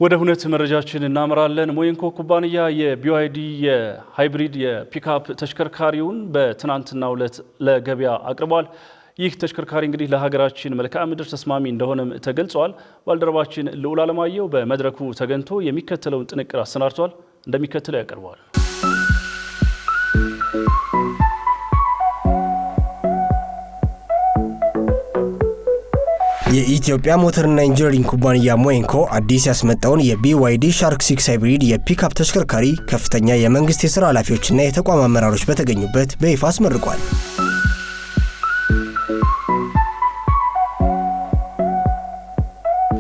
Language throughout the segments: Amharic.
ወደ ሁነት መረጃችን እናመራለን። ሞይንኮ ኩባንያ የቢዋይዲ የሃይብሪድ የፒክአፕ ተሽከርካሪውን በትናንትናው ዕለት ለገበያ አቅርቧል። ይህ ተሽከርካሪ እንግዲህ ለሀገራችን መልክዓ ምድር ተስማሚ እንደሆነም ተገልጿል። ባልደረባችን ልዑል አለማየሁ በመድረኩ ተገኝቶ የሚከተለውን ጥንቅር አሰናድቷል፣ እንደሚከተለው ያቀርበዋል። የኢትዮጵያ ሞተርና ኢንጂነሪንግ ኩባንያ ሞይንኮ አዲስ ያስመጣውን የቢዋይዲ ሻርክ 6 ሃይብሪድ የፒክአፕ ተሽከርካሪ ከፍተኛ የመንግስት የሥራ ኃላፊዎችና የተቋም አመራሮች በተገኙበት በይፋ አስመርቋል።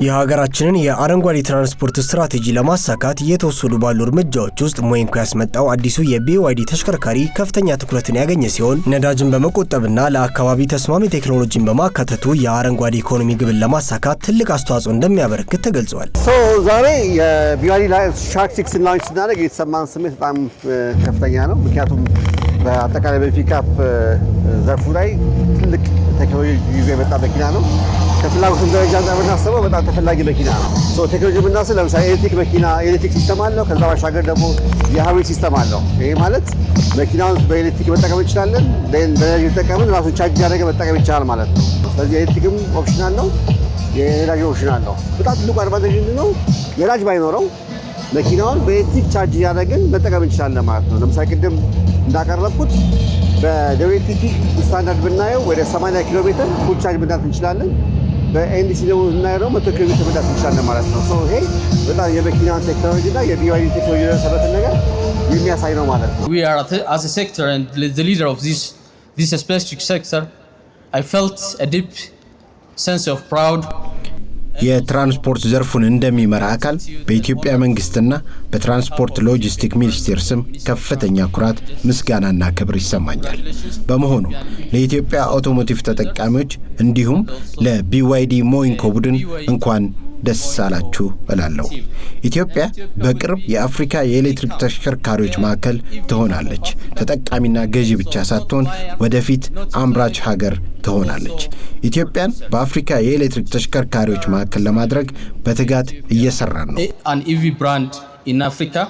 የሀገራችንን የአረንጓዴ ትራንስፖርት ስትራቴጂ ለማሳካት እየተወሰዱ ባሉ እርምጃዎች ውስጥ ሞይንኮ ያስመጣው አዲሱ የቢዋይዲ ተሽከርካሪ ከፍተኛ ትኩረትን ያገኘ ሲሆን ነዳጅን በመቆጠብና ለአካባቢ ተስማሚ ቴክኖሎጂን በማካተቱ የአረንጓዴ ኢኮኖሚ ግብን ለማሳካት ትልቅ አስተዋጽኦ እንደሚያበረክት ተገልጿል። ዛሬ የቢዋይዲ ሻርክ 6 ላንች ስናደርግ የተሰማን ስሜት በጣም ከፍተኛ ነው። ምክንያቱም በአጠቃላይ በፒክአፕ ዘርፉ ላይ ትልቅ ቴክኖሎጂ ይዞ የመጣ መኪና ነው። ከፍላጎቱም ደረጃ አንጻር ብናስበው በጣም ተፈላጊ መኪና ነው። ቴክኖሎጂ ብናስብ ለምሳሌ ኤሌክትሪክ መኪና ኤሌክትሪክ ሲስተም አለው። ከዛ ባሻገር ደግሞ የሃይብሪድ ሲስተም አለው። ይሄ ማለት መኪናውን በኤሌክትሪክ መጠቀም እንችላለን፣ በነዳጅ ተጠቀምን ራሱን ቻርጅ ያደረገ መጠቀም ይቻላል ማለት ነው። ስለዚህ ኤሌክትሪክም ኦፕሽን አለው፣ የነዳጅ ኦፕሽን አለው። በጣም ትልቁ አድቫንቴጅ ምንድነው? ነዳጅ ባይኖረው መኪናውን በኤሌክትሪክ ቻርጅ እያደረግን መጠቀም እንችላለን ማለት ነው። ለምሳሌ ቅድም እንዳቀረብኩት በኤሌክትሪክ ስታንዳርድ ብናየው ወደ 80 ኪሎ ሜትር ፉል ቻርጅ መዳት እንችላለን። በኤንዲሲ ደግሞ እናየው 100 ኪሎ ሜትር መዳት እንችላለን ማለት ነው። ይሄ በጣም የመኪናን ቴክኖሎጂ እና የቢዋይዲ ቴክኖሎጂ ደረሰበትን ነገር የሚያሳይ ነው ማለት ነው። We are as a sector and the leader of this specific sector, I felt a deep sense of proud. የትራንስፖርት ዘርፉን እንደሚመራ አካል በኢትዮጵያ መንግስትና በትራንስፖርት ሎጂስቲክ ሚኒስቴር ስም ከፍተኛ ኩራት፣ ምስጋናና ክብር ይሰማኛል። በመሆኑ ለኢትዮጵያ አውቶሞቲቭ ተጠቃሚዎች እንዲሁም ለቢዋይዲ ሞይንኮ ቡድን እንኳን ደስ አላችሁ እላለሁ። ኢትዮጵያ በቅርብ የአፍሪካ የኤሌክትሪክ ተሽከርካሪዎች ማዕከል ትሆናለች። ተጠቃሚና ገዢ ብቻ ሳትሆን ወደፊት አምራች ሀገር ትሆናለች። ኢትዮጵያን በአፍሪካ የኤሌክትሪክ ተሽከርካሪዎች ማዕከል ለማድረግ በትጋት እየሰራን ነው። An EV brand in Africa.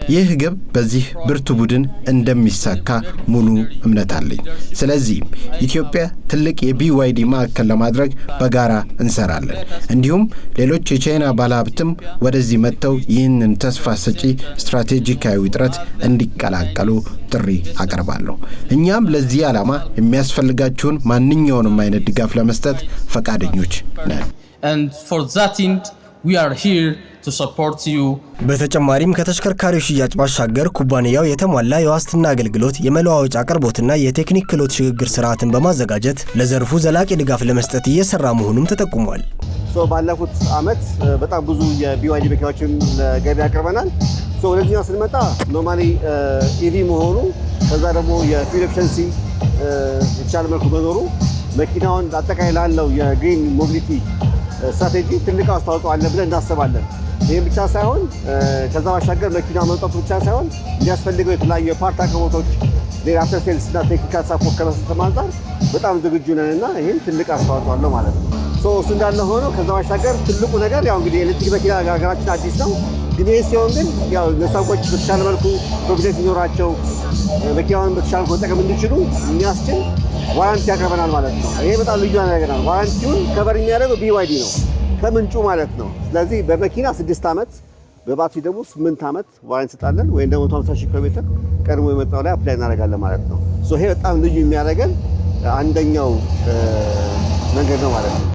ይህ ግብ በዚህ ብርቱ ቡድን እንደሚሳካ ሙሉ እምነት አለኝ። ስለዚህ ኢትዮጵያ ትልቅ የቢዋይዲ ማዕከል ለማድረግ በጋራ እንሰራለን። እንዲሁም ሌሎች የቻይና ባለሀብትም ወደዚህ መጥተው ይህንን ተስፋ ሰጪ ስትራቴጂካዊ ጥረት እንዲቀላቀሉ ጥሪ አቀርባለሁ። እኛም ለዚህ ዓላማ የሚያስፈልጋችሁን ማንኛውንም አይነት ድጋፍ ለመስጠት ፈቃደኞች ነን። And for that end, we are here to support you. በተጨማሪም ከተሽከርካሪው ሽያጭ ባሻገር ኩባንያው የተሟላ የዋስትና አገልግሎት፣ የመለዋወጫ አቅርቦትና የቴክኒክ ክህሎት ሽግግር ስርዓትን በማዘጋጀት ለዘርፉ ዘላቂ ድጋፍ ለመስጠት እየሰራ መሆኑም ተጠቁሟል። ባለፉት ዓመት በጣም ብዙ የቢዋይዲ መኪናዎችን ለገበያ አቅርበናል። ወደዚህኛው ስንመጣ ኖርማሊ ኢቪ መሆኑ ከዛ ደግሞ የፊውል ኤፊሸንሲ የተሻለ መልኩ መኖሩ መኪናውን አጠቃላይ ላለው የግሪን ሞቢሊቲ ስትራቴጂ ትልቅ አስተዋጽኦ አለ ብለን እናስባለን። ይህም ብቻ ሳይሆን ከዛ ባሻገር መኪና መምጣቱ ብቻ ሳይሆን የሚያስፈልገው የተለያዩ የፓርት አቅርቦቶች ሌላ አፍተር ሴልስ እና ቴክኒካል ሳፖርት ከመስጠት አንጻር በጣም ዝግጁ ነን እና ይህም ትልቅ አስተዋጽኦ አለው ማለት ነው። እሱ እንዳለ ሆኖ ከዛ ባሻገር ትልቁ ነገር ያው እንግዲህ ኤሌክትሪክ መኪና ሀገራችን አዲስ ነው፣ ግን ይህ ሲሆን ግን ያው ለሰዎች በተሻለ መልኩ ፕሮቪደንስ ይኖራቸው መኪናውን በተሻለ መጠቀም እንዲችሉ የሚያስችል ዋራንቲ ያቀርበናል ማለት ነው። ይሄ በጣም ልዩ ነገር ነው። ዋራንቲውን ከበር የሚያደርገው ቢዋይዲ ነው ከምንጩ ማለት ነው። ስለዚህ በመኪና 6 ዓመት በባትሪ ደግሞ 8 ዓመት ዋራንቲ እንሰጣለን፣ ወይም ደግሞ 150,000 ኪሎ ሜትር ቀድሞ የመጣው ላይ አፕላይ እናደርጋለን ማለት ነው። ይሄ በጣም ልዩ የሚያደርገን አንደኛው መንገድ ነው ማለት ነው።